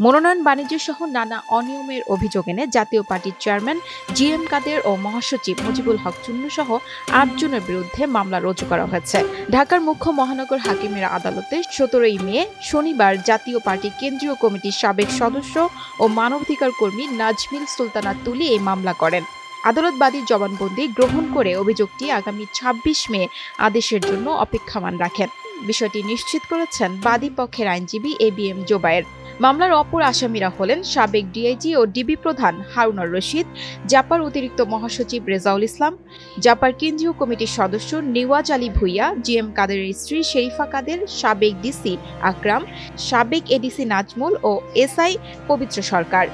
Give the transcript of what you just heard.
মনোনয়ন বাণিজ্য সহ নানা অনিয়মের অভিযোগ এনে জাতীয় পার্টির চেয়ারম্যান জিএম কাদের ও মহাসচিব মুজিবুল হক চুন্নু সহ ৮ জনের বিরুদ্ধে মামলা রুজু করা হয়েছে। ঢাকার মুখ্য মহানগর হাকিমের আদালতে ১৭ মে শনিবার জাতীয় পার্টির কেন্দ্রীয় কমিটির সাবেক সদস্য ও মানবাধিকার কর্মী নাজমিল সুলতানা তুলি এই মামলা করেন। আদালত বাদীর জবানবন্দি গ্রহণ করে অভিযোগটি আগামী ২৬ মে আদেশের জন্য অপেক্ষমাণ রাখেন। বিষয়টি নিশ্চিত করেছেন বাদী পক্ষের আইনজীবী এবিএম জোবায়ের। মামলার অপর আসামিরা হলেন সাবেক ডিআইজি ও ডিবি প্রধান হারুনুর রশিদ, জাপার অতিরিক্ত মহাসচিব রেজাউল ইসলাম, জাপার কেন্দ্রীয় কমিটির সদস্য নেওয়াজ আলী ভূঁইয়া, জিএম কাদেরের স্ত্রী শেরিফা কাদের, সাবেক ডিসি আকরাম, সাবেক এডিসি নাজমুল ও এসআই পবিত্র সরকার।